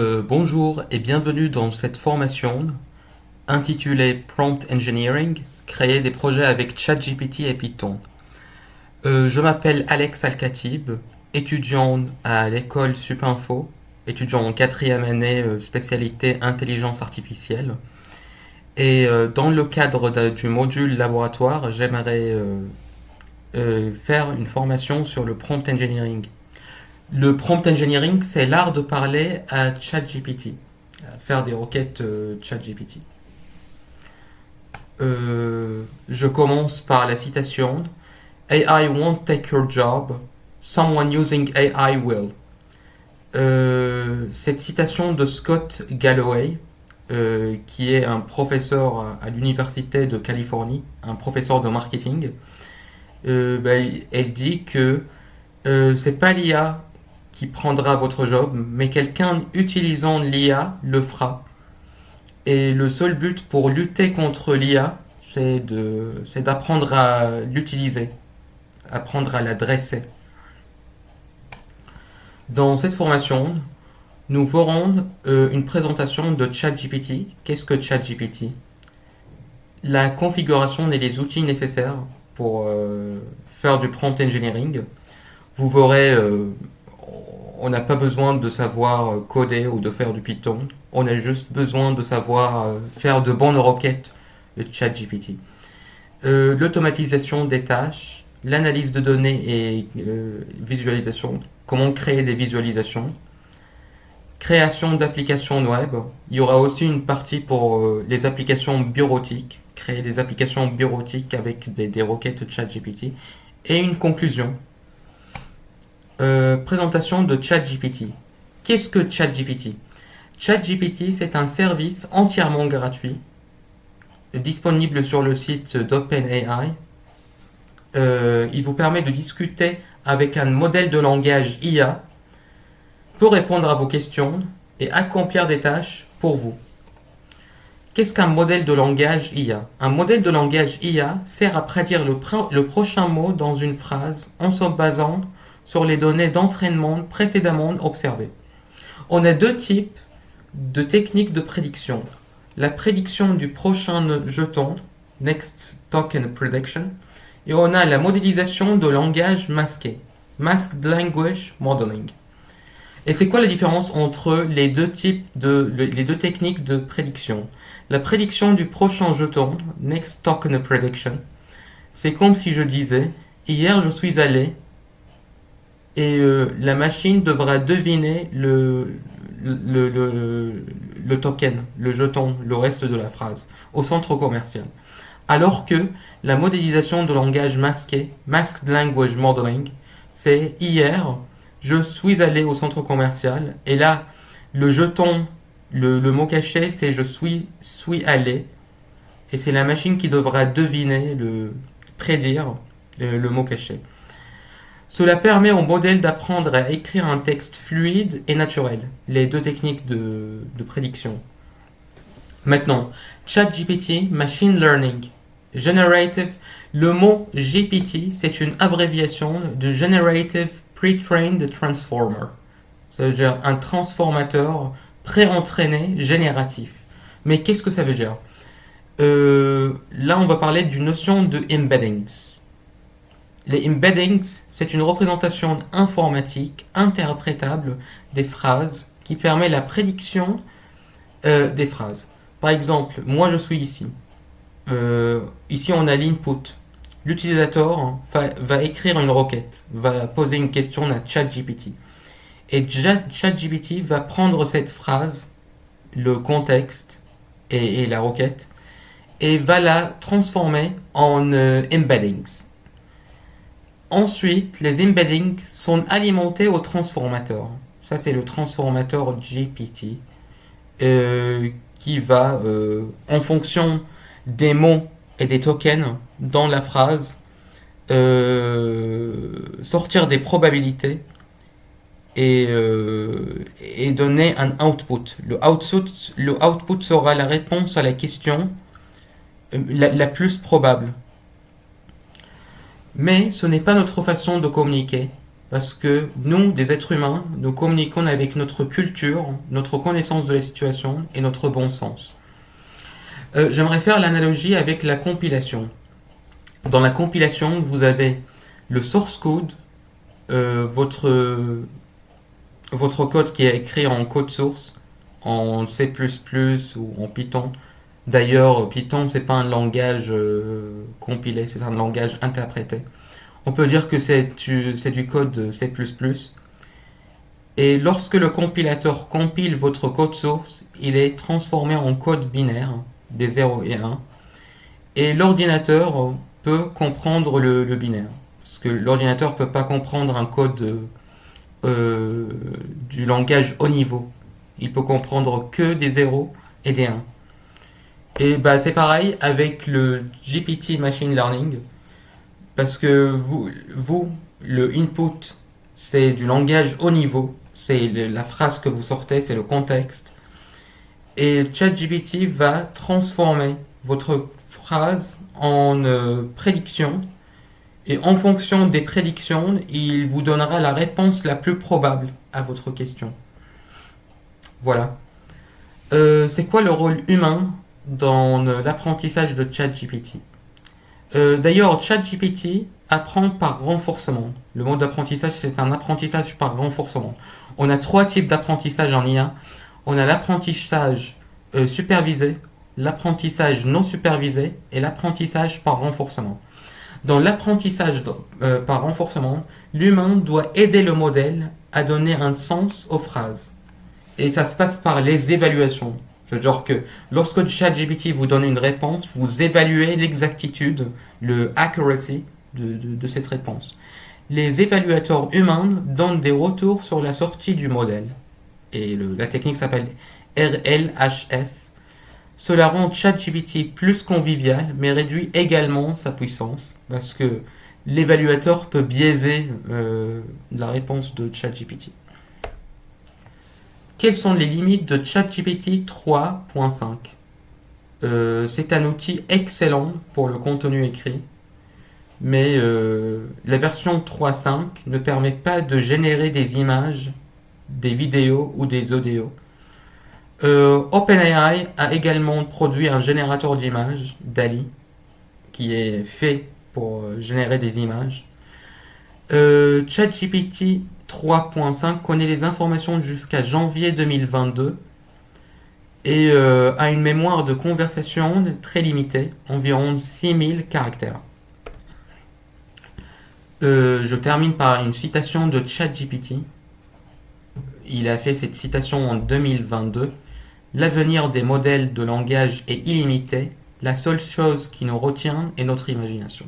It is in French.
Bonjour et bienvenue dans cette formation intitulée Prompt Engineering, créer des projets avec ChatGPT et Python. Je m'appelle Alex Al-Khatib, étudiant à l'école Supinfo, étudiant en quatrième année spécialité intelligence artificielle. Et dans le cadre du module laboratoire, j'aimerais faire une formation sur le prompt engineering. Le prompt engineering, c'est l'art de parler à ChatGPT, faire des requêtes ChatGPT. Je commence par la citation. AI won't take your job, someone using AI will. Cette citation de Scott Galloway, qui est un professeur à l'université de Californie, un professeur de marketing, elle dit que c'est pas l'IA qui prendra votre job, mais quelqu'un utilisant l'IA le fera. Et le seul but pour lutter contre l'IA, c'est d'apprendre à l'utiliser, apprendre à la dresser. Dans cette formation, nous ferons une présentation de ChatGPT. Qu'est-ce que ChatGPT? La configuration et les outils nécessaires pour faire du prompt engineering. Vous verrez, on n'a pas besoin de savoir coder ou de faire du Python. On a juste besoin de savoir faire de bonnes requêtes de ChatGPT. L'automatisation des tâches, l'analyse de données et visualisation. Comment créer des visualisations. Création d'applications web. Il y aura aussi une partie pour les applications bureautiques. Créer des applications bureautiques avec des requêtes ChatGPT. Et une conclusion. Présentation de ChatGPT. Qu'est-ce que ChatGPT? ChatGPT, c'est un service entièrement gratuit, disponible sur le site d'OpenAI. Il vous permet de discuter avec un modèle de langage IA, peut répondre à vos questions et accomplir des tâches pour vous. Qu'est-ce qu'un modèle de langage IA? Un modèle de langage IA sert à prédire le prochain mot dans une phrase en se basant sur les données d'entraînement précédemment observées. On a deux types de techniques de prédiction. La prédiction du prochain jeton, Next Token Prediction, et on a la modélisation de langage masqué, Masked Language Modeling. Et c'est quoi la différence entre les deux techniques de prédiction? La prédiction du prochain jeton, Next Token Prediction, c'est comme si je disais, hier je suis allé, et la machine devra deviner le token, le jeton, le reste de la phrase, au centre commercial. Alors que la modélisation de langage masqué, Masked Language Modeling, c'est hier, je suis allé au centre commercial, et là, le jeton, le mot caché, c'est je suis allé, et c'est la machine qui devra deviner, prédire le mot caché. Cela permet au modèle d'apprendre à écrire un texte fluide et naturel, les deux techniques de prédiction. Maintenant, ChatGPT, Machine Learning, Generative, le mot GPT, c'est une abréviation de Generative Pre-trained Transformer. Ça veut dire un transformateur pré-entraîné génératif. Mais qu'est-ce que ça veut dire? Là, on va parler d'une notion de embeddings. Les embeddings, c'est une représentation informatique interprétable des phrases qui permet la prédiction des phrases. Par exemple, moi je suis ici. Ici on a l'input. L'utilisateur va écrire une requête, va poser une question à ChatGPT. Et ChatGPT va prendre cette phrase, le contexte et la requête, et va la transformer en embeddings. Ensuite, les embeddings sont alimentés au transformateur. Ça, c'est le transformateur GPT qui va, en fonction des mots et des tokens dans la phrase, sortir des probabilités et donner un output. Le output sera la réponse à la question la plus probable. Mais ce n'est pas notre façon de communiquer. parce que nous, des êtres humains, nous communiquons avec notre culture, notre connaissance de la situation et notre bon sens. J'aimerais faire l'analogie avec la compilation. Dans la compilation, vous avez le source code, votre code qui est écrit en code source, en C++ ou en Python. D'ailleurs, Python, c'est pas un langage compilé, c'est un langage interprété. On peut dire que c'est du code C++. Et lorsque le compilateur compile votre code source, il est transformé en code binaire, des 0 et 1. Et l'ordinateur peut comprendre le binaire. Parce que l'ordinateur ne peut pas comprendre un code du langage haut niveau. Il peut comprendre que des 0 et des 1. Et bah, c'est pareil avec le GPT Machine Learning. Parce que le input, c'est du langage haut niveau. C'est la phrase que vous sortez, c'est le contexte. Et ChatGPT va transformer votre phrase en prédiction. Et en fonction des prédictions, il vous donnera la réponse la plus probable à votre question. Voilà. C'est quoi le rôle humain dans l'apprentissage de ChatGPT? D'ailleurs, ChatGPT apprend par renforcement. Le mode d'apprentissage, c'est un apprentissage par renforcement. On a 3 types d'apprentissage en IA. On a l'apprentissage supervisé, l'apprentissage non supervisé et l'apprentissage par renforcement. Dans l'apprentissage par renforcement, l'humain doit aider le modèle à donner un sens aux phrases. Et ça se passe par les évaluations. C'est genre que lorsque ChatGPT vous donne une réponse, vous évaluez l'exactitude, le accuracy de cette réponse. Les évaluateurs humains donnent des retours sur la sortie du modèle. Et la technique s'appelle RLHF. Cela rend ChatGPT plus convivial, mais réduit également sa puissance, parce que l'évaluateur peut biaiser la réponse de ChatGPT. Quelles sont les limites de ChatGPT 3.5 ? C'est un outil excellent pour le contenu écrit, mais la version 3.5 ne permet pas de générer des images, des vidéos ou des audios. OpenAI a également produit un générateur d'images, DALL-E, qui est fait pour générer des images. ChatGPT 3.5 connaît les informations jusqu'à janvier 2022 et a une mémoire de conversation très limitée, environ 6000 caractères. Je termine par une citation de ChatGPT. Il a fait cette citation en 2022. L'avenir des modèles de langage est illimité. La seule chose qui nous retient est notre imagination.